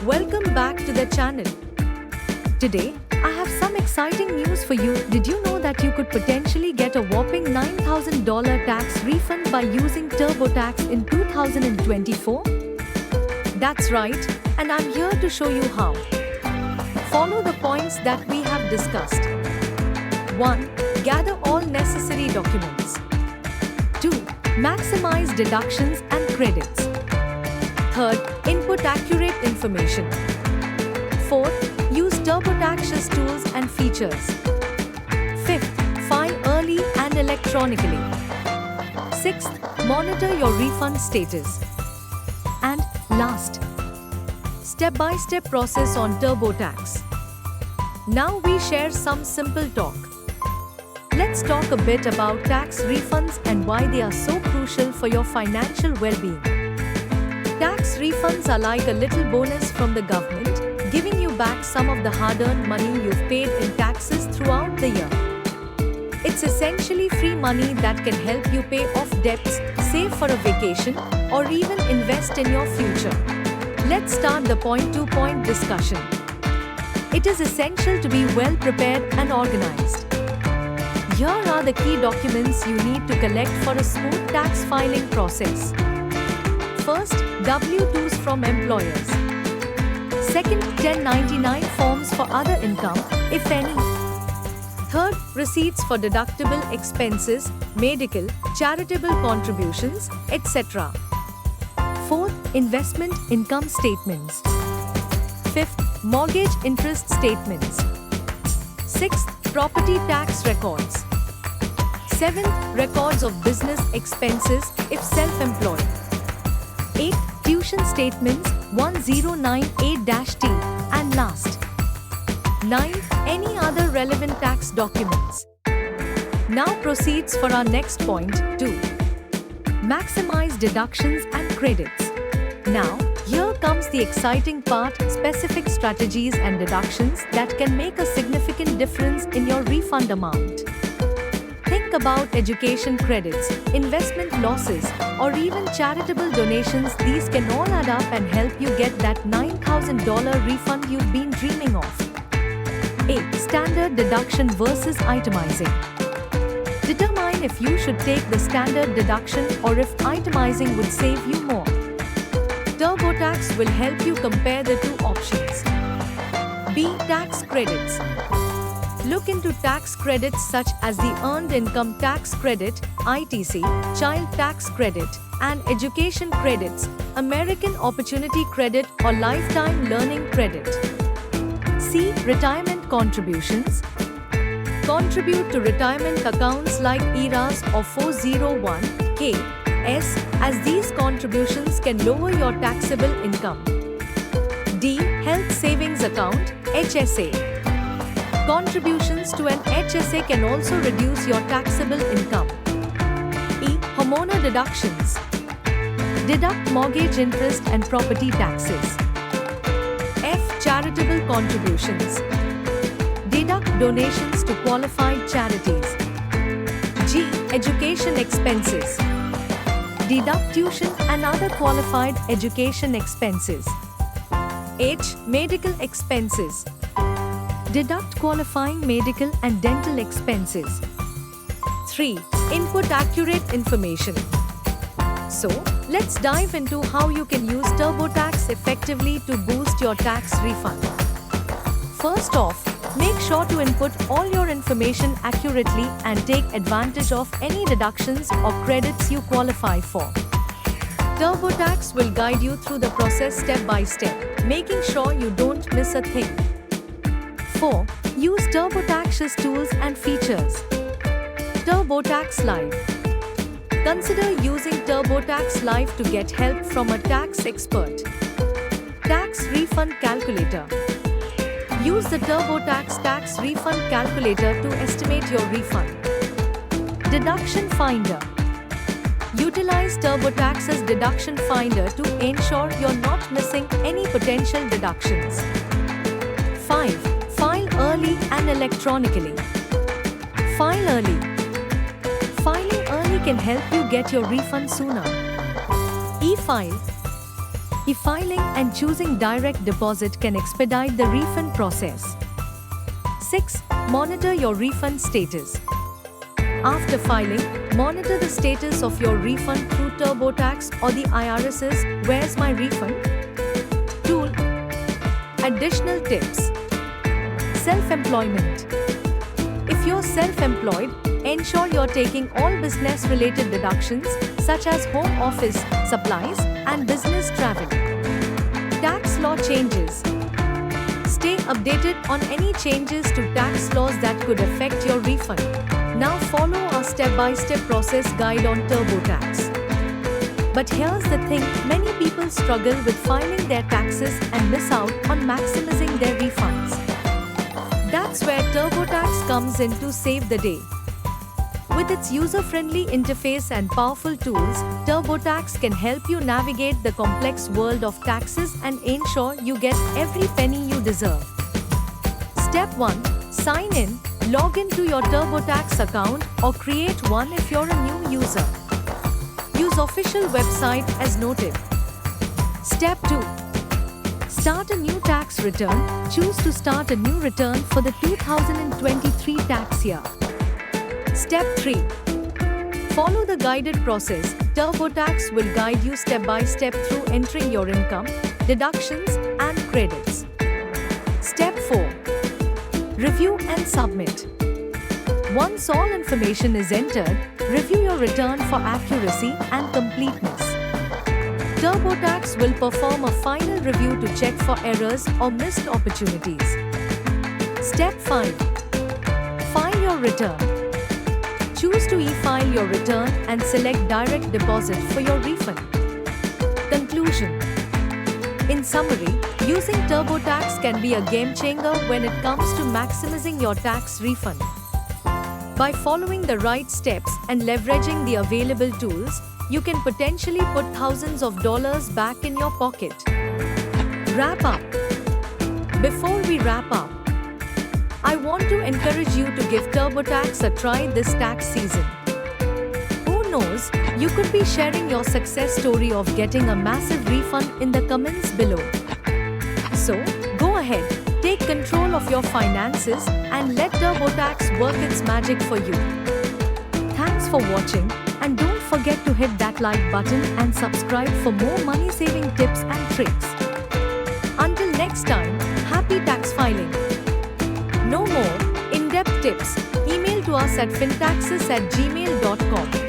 Welcome back to the channel. Today, I have some exciting news for you. Did you know that you could potentially get a whopping $9,000 tax refund by using TurboTax in 2024? That's right, and I'm here to show you how. Follow the points that we have discussed. 1. Gather all necessary documents. 2. Maximize deductions and credits. 3rd. Input accurate information. 4th. Use TurboTax's tools and features. 5th. File early and electronically. 6th. Monitor your refund status. And last, step-by-step process on TurboTax. Now we share some simple talk. Let's talk a bit about tax refunds and why they are so crucial for your financial well-being. Tax refunds are like a little bonus from the government, giving you back some of the hard-earned money you've paid in taxes throughout the year. It's essentially free money that can help you pay off debts, save for a vacation, or even invest in your future. Let's start the point-to-point discussion. It is essential to be well prepared and organized. Here are the key documents you need to collect for a smooth tax filing process. First, W-2s from employers. Second, 1099 forms for other income, if any. Third, receipts for deductible expenses, medical, charitable contributions, etc. Fourth, investment income statements. Fifth, mortgage interest statements. Sixth, property tax records. Seventh, records of business expenses if self-employed. Eighth, tuition statements 1098-T. And last, ninth, any other relevant tax documents. Now proceeds for our next point, 2. Maximize deductions and credits. Now, here comes the exciting part, specific strategies and deductions that can make a significant difference in your refund amount. Think about education credits, investment losses, or even charitable donations. These can all add up and help you get that $9,000 refund you've been dreaming of. A. Standard deduction versus itemizing. Determine if you should take the standard deduction or if itemizing would save you more. TurboTax will help you compare the two options. B. Tax credits. Look into tax credits such as the Earned Income Tax Credit, ITC, Child Tax Credit, and Education Credits, American Opportunity Credit or Lifetime Learning Credit. C. Retirement contributions. Contribute to retirement accounts like IRAs or 401(k) as these contributions can lower your taxable income. D. Health Savings Account, HSA. Contributions to an HSA can also reduce your taxable income. E. Homeowner deductions. Deduct mortgage interest and property taxes. F. Charitable contributions. Deduct donations to qualified charities. G. Education expenses. Deduct tuition and other qualified education expenses. H. Medical expenses. Deduct qualifying medical and dental expenses. 3. Input accurate information. So, let's dive into how you can use TurboTax effectively to boost your tax refund. First off, make sure to input all your information accurately and take advantage of any deductions or credits you qualify for. TurboTax will guide you through the process step by step, making sure you don't miss a thing. 4. Use TurboTax's tools and features. TurboTax Live. Consider using TurboTax Live to get help from a tax expert. Tax Refund Calculator. Use the TurboTax Tax Refund Calculator to estimate your refund. Deduction Finder. Utilize TurboTax's Deduction Finder to ensure you're not missing any potential deductions. 5. File early and electronically. File early. Filing early can help you get your refund sooner. E-File. E-filing and choosing direct deposit can expedite the refund process. 6. Monitor your refund status. After filing, monitor the status of your refund through TurboTax or the IRS's Where's My Refund tool. Additional tips. Self-employment. If you're self-employed, ensure you're taking all business-related deductions such as home office, supplies, and business travel. Tax law changes. Stay updated on any changes to tax laws that could affect your refund. Now follow our step-by-step process guide on TurboTax. But here's the thing, many people struggle with filing their taxes and miss out on maximizing their refunds. That's where TurboTax comes in to save the day. With its user-friendly interface and powerful tools, TurboTax can help you navigate the complex world of taxes and ensure you get every penny you deserve. Step 1. Sign in. Log into your TurboTax account or create one if you're a new user. Use official website as noted. Step 2. Start a new tax return. Choose to start a new return for the 2023 tax year. Step 3. Follow the guided process. TurboTax will guide you step by step through entering your income, deductions, and credits. Step 4. Review and submit. Once all information is entered, review your return for accuracy and completeness. TurboTax will perform a final review to check for errors or missed opportunities. Step 5. File your return. Choose to e-file your return and select direct deposit for your refund. Conclusion. In summary, using TurboTax can be a game changer when it comes to maximizing your tax refund. By following the right steps and leveraging the available tools, you can potentially put thousands of dollars back in your pocket. Wrap up. Before we wrap up, I want to encourage you to give TurboTax a try this tax season. Who knows, you could be sharing your success story of getting a massive refund in the comments below. So, go ahead, take control of your finances and let TurboTax work its magic for you. Thanks for watching, and don't forget to hit that like button and subscribe for more money-saving tips and tricks. Until next time, happy tax filing! No more in-depth tips, email to us at fintaxes@gmail.com.